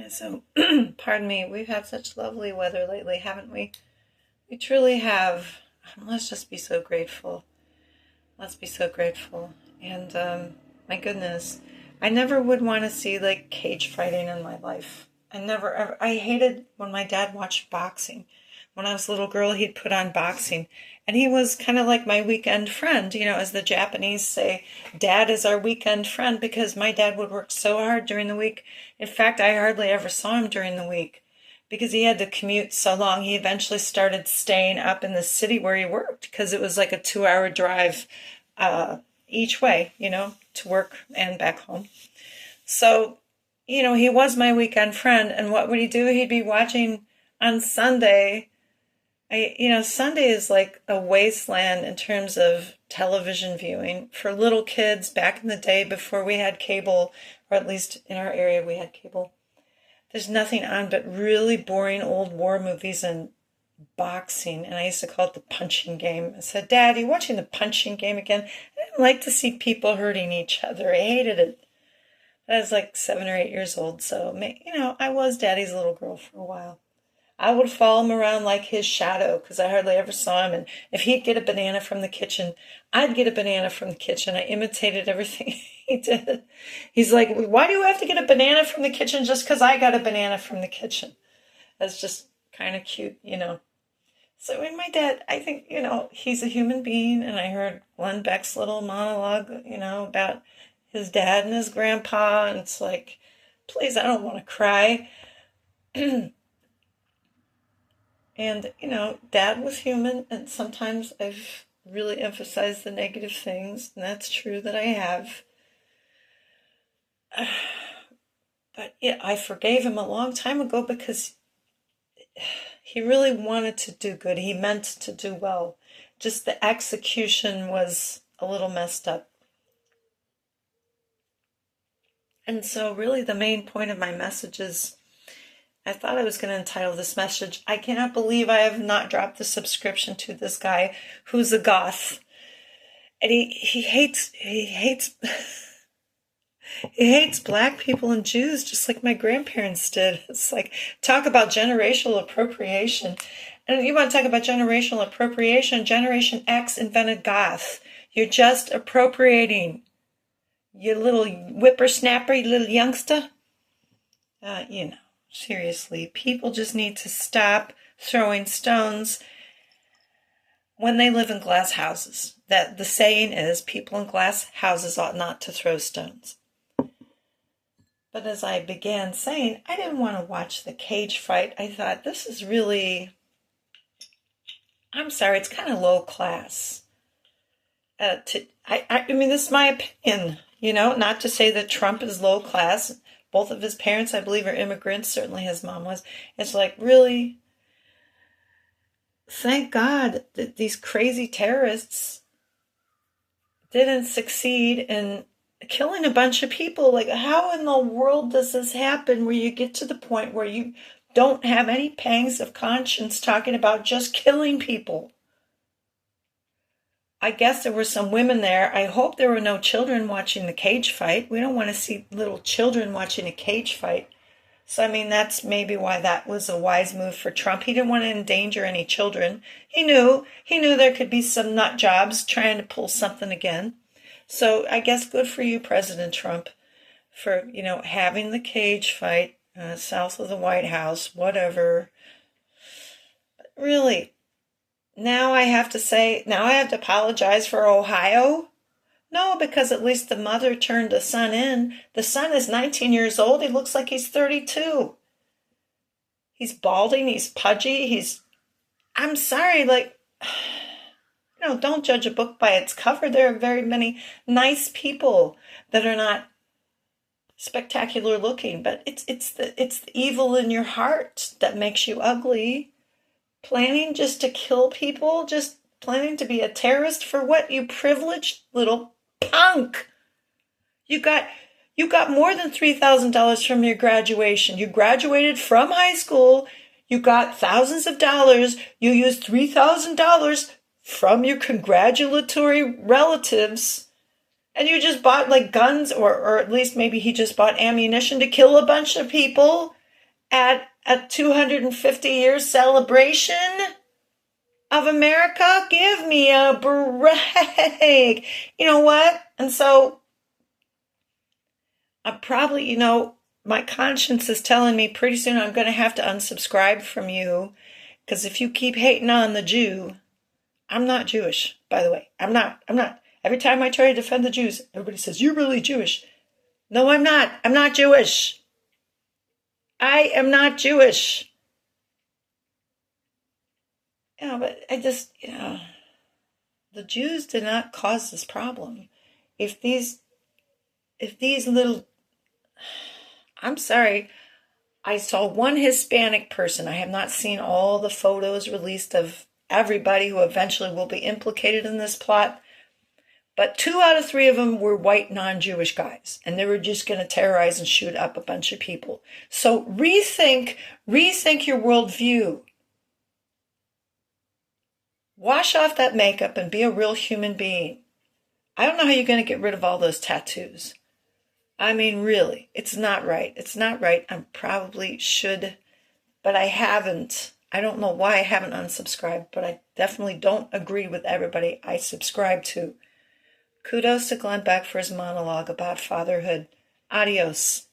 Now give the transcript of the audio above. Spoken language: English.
So, pardon me, we've had such lovely weather lately, haven't we? We truly have. Let's just be so grateful. Let's be so grateful. And my goodness, I never would want to see like cage fighting in my life. I never ever. I hated when my dad watched boxing. When I was a little girl, he'd put on boxing, and he was kind of like my weekend friend. As the Japanese say, dad is our weekend friend because my dad would work so hard during the week. In fact, I hardly ever saw him during the week because he had to commute so long. He eventually started staying up in the city where he worked because it was like a 2 hour drive each way, to work and back home. So, he was my weekend friend. And what would he do? He'd be watching on Sunday. Sunday is like a wasteland in terms of television viewing for little kids back in the day before we had cable, or at least in our area we had cable. There's nothing on but really boring old war movies and boxing. And I used to call it the punching game. I said, Dad, are you watching the punching game again? I didn't like to see people hurting each other. I hated it. I was like 7 or 8 years old. So, I was Daddy's little girl for a while. I would follow him around like his shadow because I hardly ever saw him. And if he'd get a banana from the kitchen, I'd get a banana from the kitchen. I imitated everything he did. He's like, why do you have to get a banana from the kitchen just because I got a banana from the kitchen? That's just kind of cute. So in my dad, I think, he's a human being. And I heard Glenn Beck's little monologue, about his dad and his grandpa. And it's like, please, I don't want to cry. And, Dad was human, and sometimes I've really emphasized the negative things, and that's true that I have. But yeah, I forgave him a long time ago because he really wanted to do good. He meant to do well. Just the execution was a little messed up. And so really the main point of my message is I thought I was going to entitle this message, I cannot believe I have not dropped the subscription to this guy who's a goth. And he hates he hates black people and Jews just like my grandparents did. It's like, talk about generational appropriation. And you want to talk about generational appropriation, Generation X invented goth. You're just appropriating. You little whippersnapper, you little youngster. Seriously, people just need to stop throwing stones when they live in glass houses. That the saying is, people in glass houses ought not to throw stones. But as I began saying, I didn't want to watch the cage fight. I thought, this is really, I'm sorry, it's kind of low class. I mean, this is my opinion, not to say that Trump is low class. Both of his parents, I believe, are immigrants. Certainly his mom was. It's like, really? Thank God that these crazy terrorists didn't succeed in killing a bunch of people. Like, how in the world does this happen where you get to the point where you don't have any pangs of conscience talking about just killing people? I guess there were some women there. I hope there were no children watching the cage fight. We don't want to see little children watching a cage fight. So, I mean, that's maybe why that was a wise move for Trump. He didn't want to endanger any children. He knew there could be some nut jobs trying to pull something again. So I guess good for you, President Trump, for, having the cage fight south of the White House, whatever. But really, now I have to apologize for Ohio? No, because at least the mother turned the son in. The son is 19 years old. He looks like he's 32. He's balding. He's pudgy. I'm sorry, don't judge a book by its cover. There are very many nice people that are not spectacular looking, but it's the evil in your heart that makes you ugly. Planning just to kill people, just planning to be a terrorist for what? You privileged little punk. You got more than $3,000 from your graduation. You graduated from high school. You got thousands of dollars. You used $3,000 from your congratulatory relatives. And you just bought like guns, or at least maybe he just bought ammunition to kill a bunch of people. at a 250-year celebration of America? Give me a break. You know what? And so I'm probably, my conscience is telling me pretty soon I'm going to have to unsubscribe from you, because if you keep hating on the Jew, I'm not Jewish, by the way. I'm not. Every time I try to defend the Jews, everybody says, you're really Jewish. No, I'm not. I'm not Jewish. I am not Jewish. But I just, the Jews did not cause this problem. If these little, I'm sorry, I saw one Hispanic person. I have not seen all the photos released of everybody who eventually will be implicated in this plot. But 2 out of 3 of them were white, non-Jewish guys. And they were just going to terrorize and shoot up a bunch of people. So rethink your worldview. Wash off that makeup and be a real human being. I don't know how you're going to get rid of all those tattoos. I mean, really, it's not right. It's not right. I probably should, but I haven't. I don't know why I haven't unsubscribed, but I definitely don't agree with everybody I subscribe to. Kudos to Glenn Beck for his monologue about fatherhood. Adios.